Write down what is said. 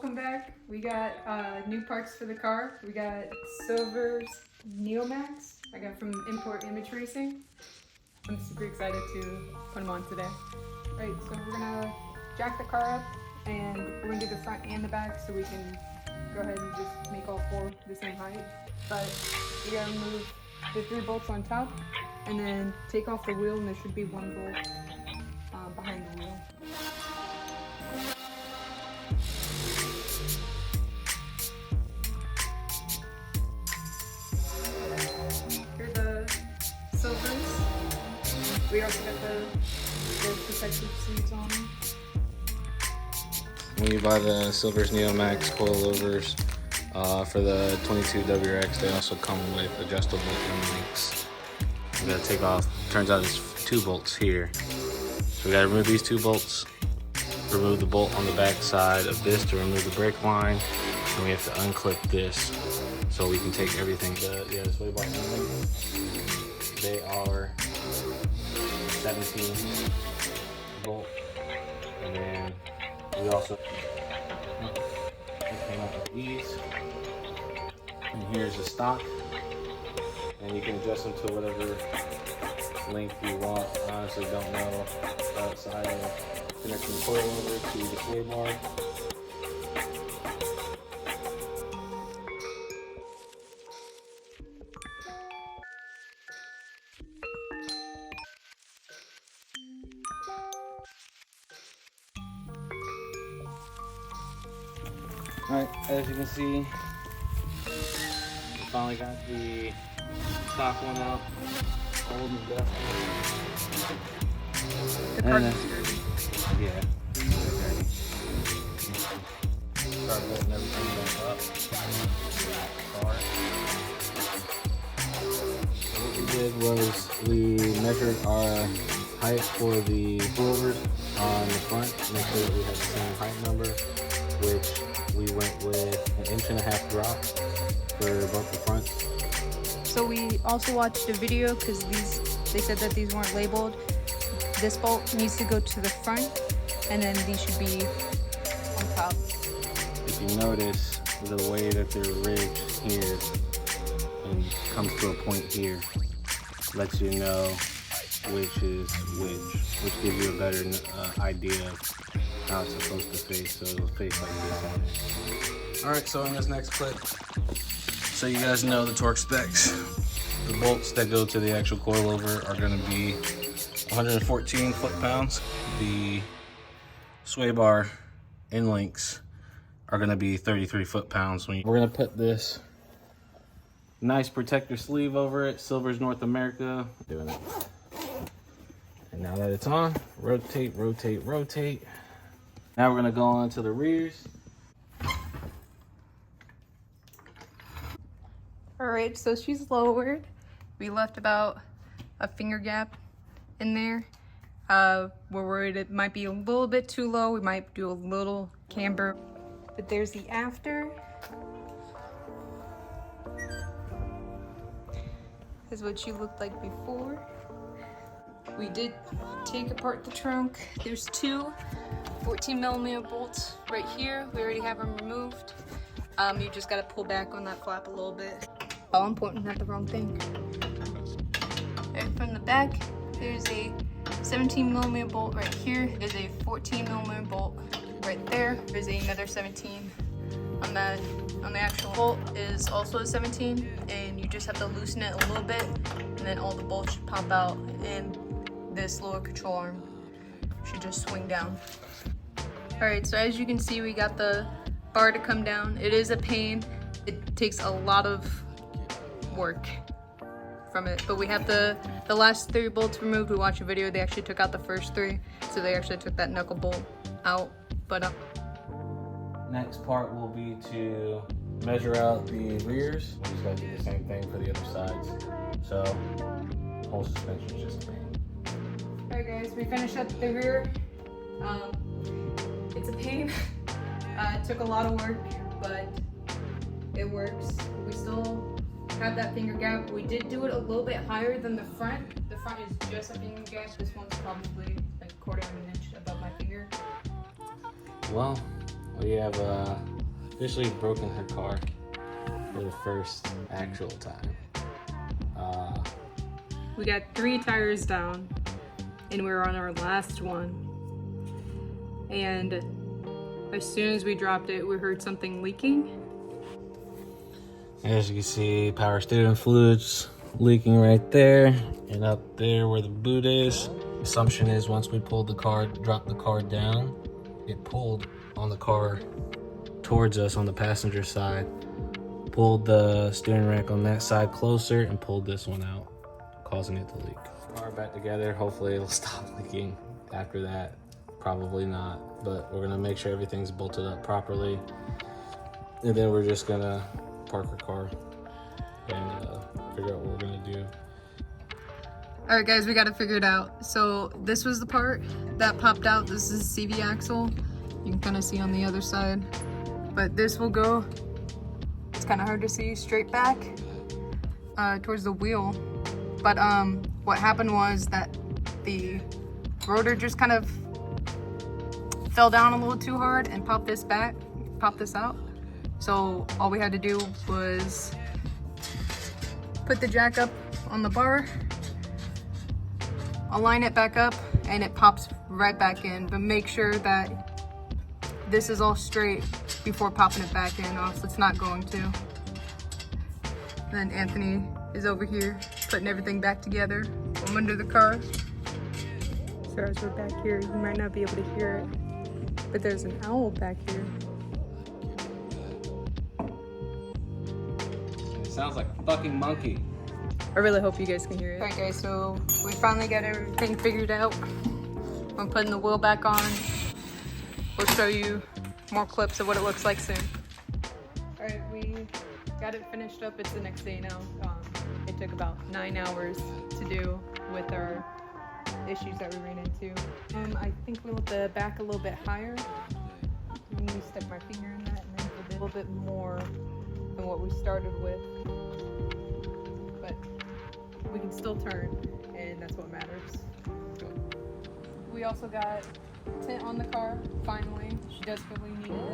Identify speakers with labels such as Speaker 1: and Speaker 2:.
Speaker 1: welcome back. We got new parts for the car. We got Silver's Neomax. I got from Import Image Racing. I'm super excited to put them on today. Right, so we're gonna jack the car up and we're gonna do the front and the back so we can go ahead and just make all four the same height. But we gotta remove the 3 bolts on top and then take off the wheel, and there should be 1 bolt behind the wheel. Here are the Silvers. We also got the protective sleeves on them.
Speaker 2: When you buy the Silver's Neomax Coilovers for the 22 WRX, they also come with adjustable links. We gotta take off, turns out it's 2 bolts here. So we gotta remove these 2 bolts, remove the bolt on the back side of this to remove the brake line, and we have to unclip this so we can take everything. The sway bar links, they are 17 bolt, and then we also came up with these, and here's the stock, and you can adjust them to whatever length you want. I honestly don't know outside of connecting the coilover to the sway bar. Alright, as you can see, we finally got the stock one out, old and dusty.
Speaker 1: The car's
Speaker 2: dirty. Yeah, dirty. Start bolting everything back up. So what we did was we measured our height for the coilovers on the front, make sure that we had the same height number, which we went with 1.5 inch drop for both the fronts.
Speaker 1: So we also watched a video because they said that these weren't labeled. This bolt needs to go to the front, and then these should be on top.
Speaker 2: If you notice the way that they're rigged here and comes to a point here, lets you know which is which gives you a better idea of how it's supposed to face, so it'll face like this. Alright, so in this next clip, so you guys know the torque specs. The bolts that go to the actual coilover are going to be 114 foot-pounds. The sway bar end links are going to be 33 foot-pounds. We're going to put this nice protector sleeve over it, Silver's North America. Doing it. And now that it's on, rotate, rotate, rotate. Now we're gonna go on to the rears.
Speaker 1: All right, so she's lowered. We left about a finger gap in there. We're worried it might be a little bit too low. We might do a little camber. But there's the after. This is what she looked like before. We did take apart the trunk. There's 2 14mm bolts right here. We already have them removed. You just gotta pull back on that flap a little bit. All important, not the wrong thing. Right from the back, there's a 17mm bolt right here. There's a 14mm bolt right there. There's another 17 on that. On the actual bolt is also a 17, and you just have to loosen it a little bit, and then all the bolts should pop out, and this lower control arm should just swing down. Alright, so as you can see, we got the bar to come down. It is a pain. It takes a lot of work from it, but we have the last 3 bolts removed. We watched a video, they actually took out the first 3, so they actually took that knuckle bolt out. But
Speaker 2: Next part will be to measure out the rears. We just gotta do the same thing for the other sides. So, whole suspension is just a pain.
Speaker 1: alright guys, we finished up the rear. It's a pain. It took a lot of work, but it works. We still have that finger gap. We did do it a little bit higher than the front. The front is just a finger gap. This one's probably like 1/4 inch above my finger.
Speaker 2: Well, We have officially broken her car for the first actual time.
Speaker 1: We got 3 tires down, and we were on our last one. And as soon as we dropped it, we heard something leaking.
Speaker 2: As you can see, power steering fluids leaking right there, and up there where the boot is. Assumption is once we pulled the car, dropped the car down, it pulled on the car towards us on the passenger side, pulled the steering rack on that side closer, and pulled this one out, causing it to leak. Car back together, hopefully it'll stop leaking after that. Probably not, but we're gonna make sure everything's bolted up properly, and then we're just gonna park our car and figure out what we're gonna do.
Speaker 1: All right, guys, we got to figure it out. So this was the part that popped out. This is the CV axle. You can kind of see on the other side, but this will go, it's kind of hard to see, straight back towards the wheel. But what happened was that the rotor just kind of fell down a little too hard and popped this out. So all we had to do was put the jack up on the bar, align it back up, and it pops right back in. But make sure that this is all straight before popping it back in, or else it's not going to. And then Anthony is over here putting everything back together. I'm under the car. So as we're back here, you might not be able to hear it, but there's an owl back here.
Speaker 2: It sounds like a fucking monkey.
Speaker 1: I really hope you guys can hear it. Alright guys, so we finally got everything figured out. I'm putting the wheel back on. We'll show you more clips of what it looks like soon. Alright, we got it finished up. It's the next day now. It took about 9 hours to do with our issues that we ran into. I think we want the back a little bit higher. Let me stick my finger in that and then a little bit more than what we started with. But we can still turn, and that's what matters. We also got tint on the car, finally. She desperately needed